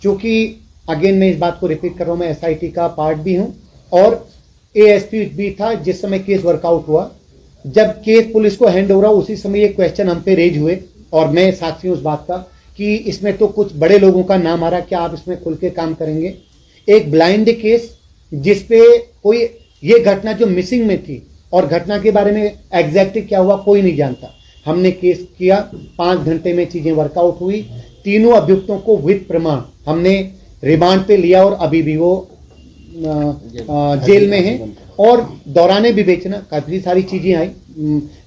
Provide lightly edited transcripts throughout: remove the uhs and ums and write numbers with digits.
चूंकि अगेन मैं इस बात को रिपीट कर रहा हूं, मैं एसआईटी का पार्ट भी हूं और एएसपी भी था जिस समय केस वर्कआउट हुआ। जब केस पुलिस को हैंड ओवर हुआ उसी समय ये क्वेश्चन हम पे रेज हुए और मैं साक्षी हूं उस बात का कि इसमें तो कुछ बड़े लोगों का नाम आ रहा, क्या आप इसमें खुल के काम करेंगे? एक ब्लाइंड केस जिसपे कोई ये घटना जो मिसिंग में थी और घटना के बारे में एग्जैक्टली क्या हुआ कोई नहीं जानता। हमने केस किया, 5 घंटे में चीजें वर्कआउट हुई। तीनों अभियुक्तों को विद प्रमाण हमने रिमांड पे लिया और अभी भी वो जेल में है। और दौराने विवेचना काफी सारी चीजें आई,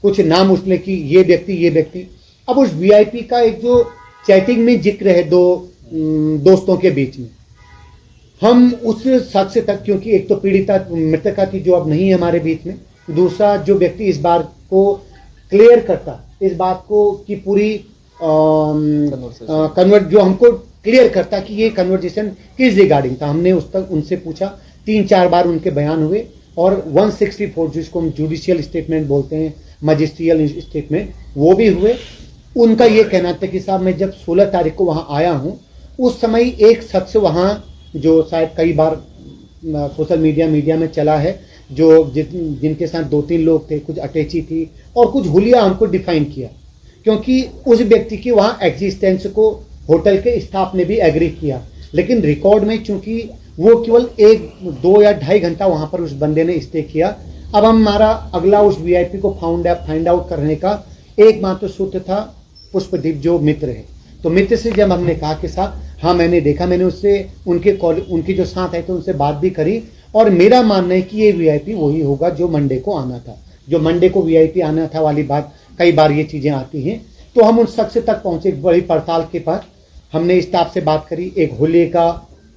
कुछ नाम उसने कि ये व्यक्ति। अब उस वीआईपी का एक जो चैटिंग में जिक्र है दो दोस्तों के बीच में, हम उस शख्स तक, क्योंकि एक तो पीड़िता मृतका थी जो अब नहीं है हमारे बीच में, दूसरा जो व्यक्ति इस बार को क्लियर करता इस बात को कि पूरी कन्वर्ट जो हमको क्लियर करता कि ये कन्वर्जेशन किस रिगार्डिंग था, हमने उस तक उनसे पूछा। 3-4 बार उनके बयान हुए और 164 जिसको हम जुडिशियल स्टेटमेंट बोलते हैं, मजिस्ट्रियल स्टेटमेंट, वो भी हुए। उनका ये कहना था कि साहब मैं जब 16 तारीख को वहां आया हूं उस समय एक शख्स वहां जो शायद कई बार सोशल मीडिया में चला है, जो जिनके साथ 2-3 लोग थे, कुछ अटैची थी और कुछ हुलिया हमको डिफाइन किया, क्योंकि उस व्यक्ति की वहां एग्जिस्टेंस को होटल के स्टाफ ने भी एग्री किया। लेकिन रिकॉर्ड में चूंकि वो केवल 1-2 या 2.5 घंटा वहां पर उस बंदे ने स्टे किया। अब हमारा अगला उस वीआईपी को फाइंड आउट करने का एकमात्र सूत्र था पुष्पदीप जो मित्र है। तो मित्र से जब हमने कहा कि साहब हाँ मैंने देखा, मैंने उससे उनके जो साथ आए थे उनसे बात भी करी और मेरा मानना है कि ये वीआईपी वही होगा जो मंडे को आना था, जो मंडे को वीआईपी आना था वाली बात। कई बार ये चीजें आती हैं। तो हम उन शख्स तक पहुंचे बड़ी पड़ताल के बाद, हमने स्टाफ से बात करी, एक होली का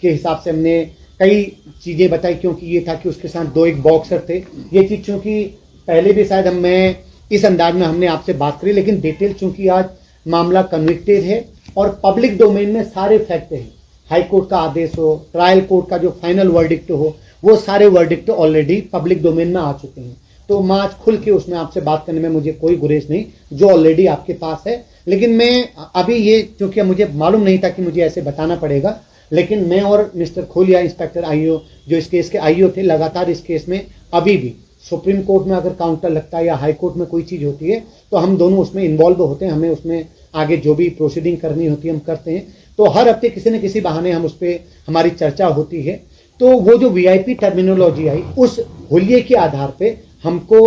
के हिसाब से हमने कई चीजें बताई, क्योंकि ये था कि उसके साथ 2 एक बॉक्सर थे। ये चीज चूंकि पहले भी शायद मैं इस अंदाज में हमने आपसे बात करी, लेकिन डिटेल चूंकि आज मामला कन्विक्टेड है और पब्लिक डोमेन में सारे फैक्ट हैं, हाई कोर्ट का आदेश हो, ट्रायल कोर्ट का जो फाइनल वर्डिक्ट हो, वो सारे वर्डिक्ट ऑलरेडी पब्लिक डोमेन में आ चुके हैं। तो मैं आज खुल के उसमें आपसे बात करने में मुझे कोई गुरेज नहीं, जो ऑलरेडी आपके पास है। लेकिन मैं अभी ये क्योंकि मुझे मालूम नहीं था कि मुझे ऐसे बताना पड़ेगा, लेकिन मैं और मिस्टर खोलिया इंस्पेक्टर आईओ जो इस केस के आईओ थे, लगातार इस केस में अभी भी सुप्रीम कोर्ट में अगर काउंटर लगता है या हाई कोर्ट में कोई चीज होती है तो हम दोनों उसमें इन्वॉल्व होते हैं। हमें उसमें आगे जो भी प्रोसीडिंग करनी होती है हम करते हैं। तो हर हफ्ते किसी न किसी बहाने हम उस पर हमारी चर्चा होती है। तो वो जो वीआईपी टर्मिनोलॉजी आई उस हुलिये के आधार पे हमको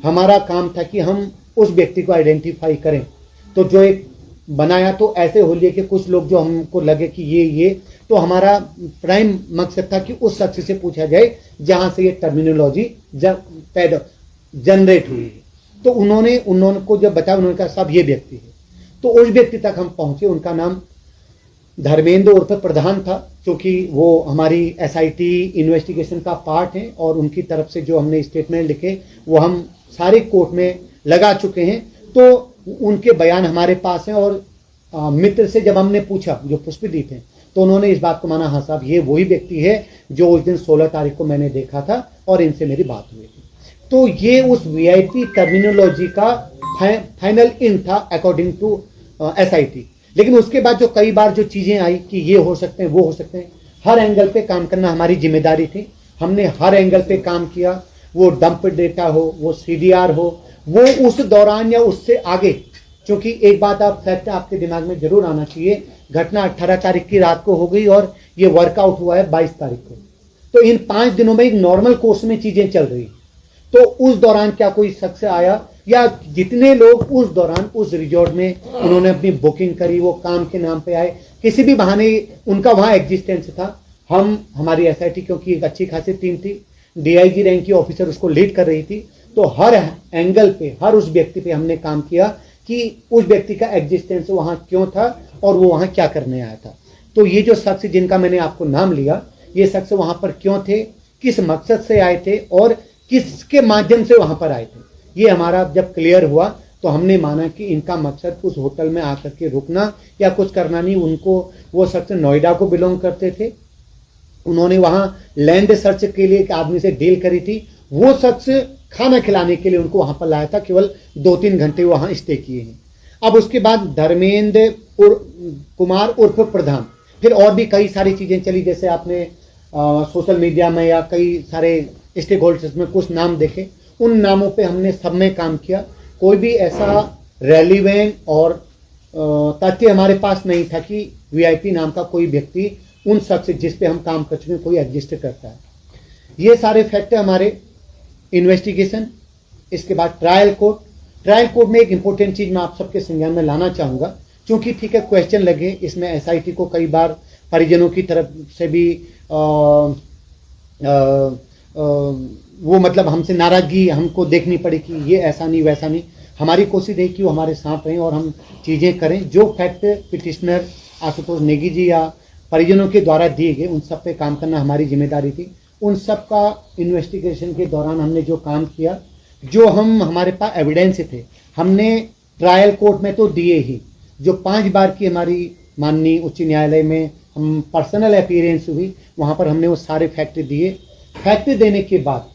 हमारा काम था कि हम उस व्यक्ति को आइडेंटिफाई करें। तो जो एक बनाया तो ऐसे हुलिये के कुछ लोग जो हमको लगे कि ये तो हमारा प्राइम मकसद था कि उस शख्स से पूछा जाए जहां से ये टर्मिनोलॉजी जनरेट हुई है। तो उन्होंने को जब बताया उन्होंने कहा साहब ये व्यक्ति है। तो उस व्यक्ति तक हम पहुंचे। उनका नाम धर्मेंद्र उर्फ प्रधान था, क्योंकि वो हमारी एसआईटी इन्वेस्टिगेशन का पार्ट है और उनकी तरफ से जो हमने स्टेटमेंट लिखे वो हम सारे कोर्ट में लगा चुके हैं। तो उनके बयान हमारे पास हैं और मित्र से जब हमने पूछा जो पुष्पदीप हैं तो उन्होंने इस बात को माना, हाँ साहब ये वही व्यक्ति है जो उस दिन 16 तारीख को मैंने देखा था और इनसे मेरी बात हुई थी। तो ये उस वीआईपी टर्मिनोलॉजी का फाइनल इन था अकॉर्डिंग टू एसआईटी। लेकिन उसके बाद जो कई बार जो चीजें आई कि ये हो सकते हैं वो हो सकते हैं, हर एंगल पे काम करना हमारी जिम्मेदारी थी। हमने हर एंगल पे काम किया, वो डंप डेटा हो, वो सीडीआर हो, वो उस दौरान या उससे आगे। क्योंकि एक बात आप फैक्ट आपके दिमाग में जरूर आना चाहिए, घटना 18 तारीख की रात को हो गई और ये वर्कआउट हुआ है 22 तारीख को। तो इन 5 दिनों में एक नॉर्मल कोर्स में चीजें चल रही। तो उस दौरान क्या कोई शख्स आया या जितने लोग उस दौरान उस रिजॉर्ट में उन्होंने अपनी बुकिंग करी, वो काम के नाम पे आए, किसी भी बहाने उनका वहां एग्जिस्टेंस था। हम हमारी एसआईटी क्योंकि एक अच्छी खासी टीम थी, डीआईजी रैंक की ऑफिसर उसको लीड कर रही थी। तो हर एंगल पे हर उस व्यक्ति पे हमने काम किया कि उस व्यक्ति का एग्जिस्टेंस वहां क्यों था और वो वहां क्या करने आया था। तो ये जो शख्स जिनका मैंने आपको नाम लिया, ये शख्स वहां पर क्यों थे, किस मकसद से आए थे और किसके माध्यम से वहां पर आए थे, ये हमारा जब क्लियर हुआ तो हमने माना कि इनका मकसद उस होटल में आकर के रुकना या कुछ करना नहीं। उनको वो शख्स नोएडा को बिलोंग करते थे, उन्होंने वहां लैंड सर्च के लिए एक आदमी से डील करी थी। वो शख्स खाना खिलाने के लिए उनको वहां पर लाया था, केवल 2-3 घंटे वहां स्टे किए हैं। अब उसके बाद धर्मेंद्र कुमार उर्फ प्रधान, फिर और भी कई सारी चीज़ें चली, जैसे आपने सोशल मीडिया में या कई सारे स्टेक होल्डर्स में कुछ नाम देखे, उन नामों पे हमने सब में काम किया। कोई भी ऐसा रेलिवेंट और तथ्य हमारे पास नहीं था कि वीआईपी नाम का कोई व्यक्ति उन शख्स जिस पे हम काम कर चुके हैं कोई एग्जिस्ट करता है। ये सारे फैक्ट है हमारे इन्वेस्टिगेशन। इसके बाद ट्रायल कोर्ट में एक इंपॉर्टेंट चीज मैं आप सबके संज्ञान में लाना चाहूंगा, क्योंकि ठीक है क्वेश्चन लगे इसमें एसआईटी को कई बार परिजनों की तरफ से भी वो मतलब हमसे नाराजगी हमको देखनी पड़ी कि ये ऐसा नहीं वैसा नहीं। हमारी कोशिश है कि वो हमारे साथ रहें और हम चीज़ें करें। जो फैक्ट पिटिशनर आशुतोष नेगी जी या परिजनों के द्वारा दिए गए उन सब पे काम करना हमारी जिम्मेदारी थी। उन सब का इन्वेस्टिगेशन के दौरान हमने जो काम किया, जो हमारे पास एविडेंस थे, हमने ट्रायल कोर्ट में तो दिए ही। जो 5 बार की हमारी माननीय उच्च न्यायालय में हम पर्सनल अपीयरेंस हुई, वहाँ पर हमने वो सारे फैक्ट दिए। फैक्ट देने के बाद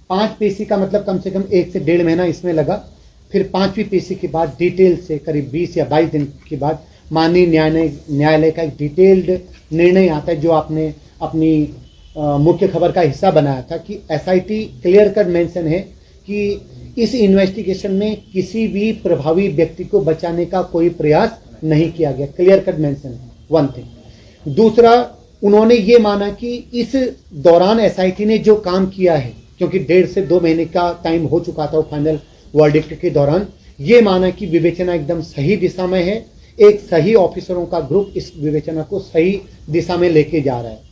5 पेशी का मतलब कम से कम 1 से 1.5 महीना इसमें लगा। फिर 5वीं पेशी के बाद डिटेल से करीब 20 या 22 दिन के बाद माननीय न्यायालय का एक डिटेल्ड निर्णय आता है, जो आपने अपनी मुख्य खबर का हिस्सा बनाया था कि एसआईटी क्लियर कट मेंशन है कि इस इन्वेस्टिगेशन में किसी भी प्रभावी व्यक्ति को बचाने का कोई प्रयास नहीं किया गया। क्लियर कट मेंशन है, वन थिंग। दूसरा, उन्होंने ये माना कि इस दौरान एसआईटी ने जो काम किया है, क्योंकि 1.5 से 2 महीने का टाइम हो चुका था फाइनल वर्डिक्ट के दौरान, ये माना कि विवेचना एकदम सही दिशा में है। एक सही ऑफिसरों का ग्रुप इस विवेचना को सही दिशा में लेके जा रहा है।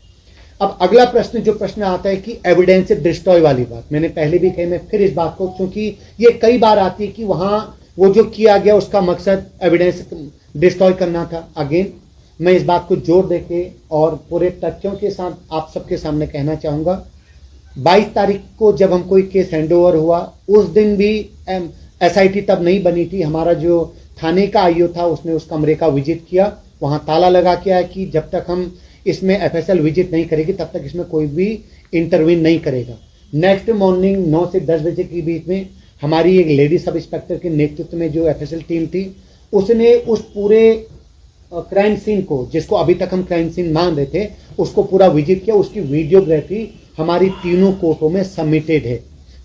अब अगला प्रश्न जो प्रश्न आता है कि एविडेंस डिस्ट्रॉय वाली बात, मैंने पहले भी कही, मैं फिर इस बात को, क्योंकि ये कई बार आती है कि वहां वो जो किया गया उसका मकसद एविडेंस डिस्ट्रॉय करना था। अगेन मैं इस बात को जोर देके और पूरे तथ्यों के साथ आप सबके सामने कहना चाहूंगा, 22 तारीख को जब हम कोई केस हैंडओवर हुआ, उस दिन भी एसआईटी तब नहीं बनी थी। हमारा जो थाने का आईओ था उसने उस कमरे का विजिट किया, वहां ताला लगा के आया कि जब तक हम इसमें एफएसएल विजिट नहीं करेगी तब तक इसमें कोई भी इंटरवीन नहीं करेगा। नेक्स्ट मॉर्निंग 9 से 10 बजे के बीच में हमारी एक लेडी सब इंस्पेक्टर के नेतृत्व में जो एफएसएल टीम थी, उसने उस पूरे क्राइम सीन को, जिसको अभी तक हम क्राइम सीन मान रहे थे, उसको पूरा विजिट किया। उसकी वीडियोग्राफी हमारी तीनों कोर्टों में सबमिटेड है।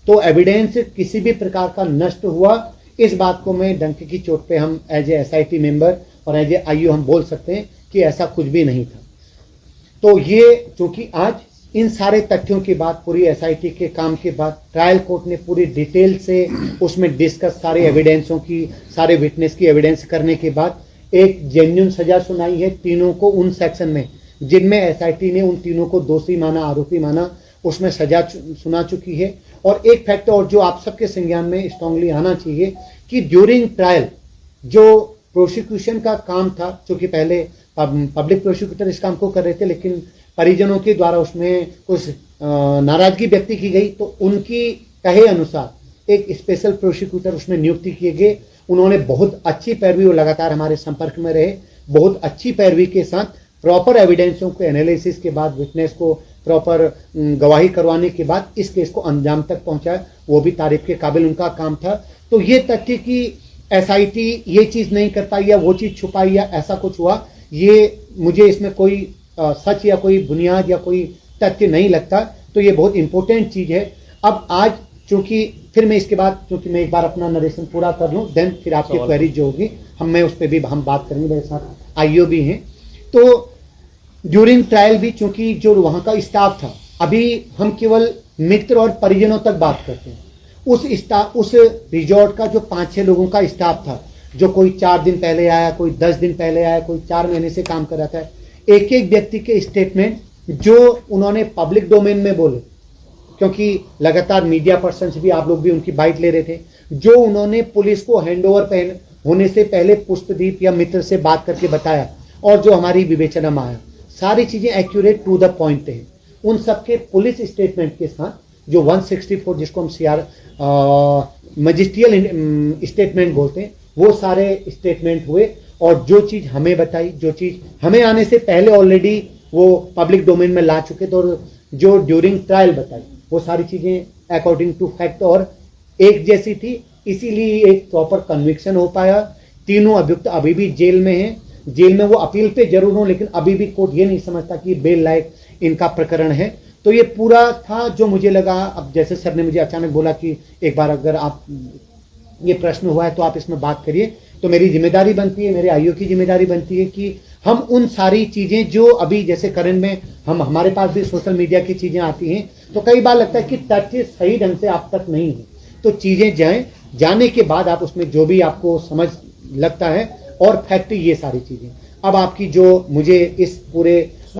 तो एविडेंस किसी भी प्रकार का नष्ट हुआ, इस बात को मैं डंके की चोट पे हम एज ए एसआईटी मेंबर और एज ए आईओ हम बोल सकते हैं कि ऐसा कुछ भी नहीं था। तो ये चूंकि आज इन सारे तथ्यों के बाद, पूरी एसआईटी के काम के बाद, ट्रायल कोर्ट ने पूरी डिटेल से उसमें डिस्कस सारे एविडेंसों की, सारे विटनेस की एविडेंस करने के बाद एक जेन्युइन सजा सुनाई है तीनों को उन सेक्शन में जिनमें एसआईटी ने उन तीनों को दोषी माना, आरोपी माना, उसमें सजा सुना चुकी है। और एक फैक्ट और जो आप सबके संज्ञान में स्ट्रांगली आना चाहिए कि ड्यूरिंग ट्रायल जो प्रोसिक्यूशन का काम था, चूंकि पहले पब्लिक प्रोसिक्यूटर इस काम को कर रहे थे, लेकिन परिजनों के द्वारा उसमें कुछ नाराजगी व्यक्त की गई, तो उनकी कहे अनुसार एक स्पेशल प्रोसिक्यूटर उसमें नियुक्ति किए गए। उन्होंने बहुत अच्छी पैरवी, वो लगातार हमारे संपर्क में रहे, बहुत अच्छी पैरवी के साथ प्रॉपर एविडेंसों को एनालिसिस के बाद, विटनेस को प्रॉपर गवाही करवाने के बाद इस केस को अंजाम तक पहुंचाया। वो भी तारीफ के काबिल उनका काम था। तो ये तथ्य कि एसआईटी ये चीज नहीं कर पाई या वो चीज छुपाई या ऐसा कुछ हुआ, ये मुझे इसमें कोई सच या कोई बुनियाद या कोई तथ्य नहीं लगता। तो ये बहुत इंपॉर्टेंट चीज है। अब आज चूंकि फिर मैं इसके बाद, चूंकि मैं एक बार अपना नरेशन पूरा कर लूं, देन फिर आपकी क्वेरी जो होगी मैं उस पर भी हम बात करेंगे। मेरे साथ आईओ भी हैं। तो ड्यूरिंग ट्रायल भी चूंकि जो वहां का स्टाफ था, अभी हम केवल मित्र और परिजनों तक बात करते हैं। उस रिजॉर्ट का जो 5-6 लोगों का स्टाफ था, जो कोई 4 दिन पहले आया, कोई 10 दिन पहले आया, कोई 4 महीने से काम कर रहा था, एक एक व्यक्ति के स्टेटमेंट जो उन्होंने पब्लिक डोमेन में बोले, क्योंकि लगातार मीडिया पर्सन्स भी, आप लोग भी उनकी बाइट ले रहे थे, जो उन्होंने पुलिस को हैंडओवर होने से पहले पुष्पदीप या मित्र से बात करके बताया और जो हमारी विवेचना में आया, सारी चीजें एक्यूरेट टू द पॉइंट है। उन सबके पुलिस स्टेटमेंट के साथ जो 164 जिसको हम सीआर मजिस्ट्रियल स्टेटमेंट बोलते हैं, वो सारे स्टेटमेंट हुए। और जो चीज हमें बताई, जो चीज हमें आने से पहले ऑलरेडी वो पब्लिक डोमेन में ला चुके थे, और जो ड्यूरिंग ट्रायल बताई, वो सारी चीजें अकॉर्डिंग टू फैक्ट और एक जैसी थी। इसीलिए एक प्रॉपर कन्विक्शन हो पाया। तीनों अभियुक्त अभी भी जेल में हैं। जेल में वो अपील पे जरूर हो, लेकिन अभी भी कोर्ट ये नहीं समझता कि बेल लायक इनका प्रकरण है। तो ये पूरा था जो मुझे लगा। अब जैसे सर ने मुझे अचानक बोला कि एक बार अगर आप ये प्रश्न हुआ है तो आप इसमें बात करिए, तो मेरी जिम्मेदारी बनती है, मेरे आईओ की जिम्मेदारी बनती है कि हम उन सारी चीजें जो अभी जैसे करंट में हमारे पास भी सोशल मीडिया की चीजें आती हैं, तो कई बार लगता है कि तथ्य सही ढंग से आप तक नहीं है, तो चीजें जाने के बाद आप उसमें जो भी आपको समझ लगता है और फैक्ट ये सारी चीजें। अब आपकी जो मुझे इस पूरे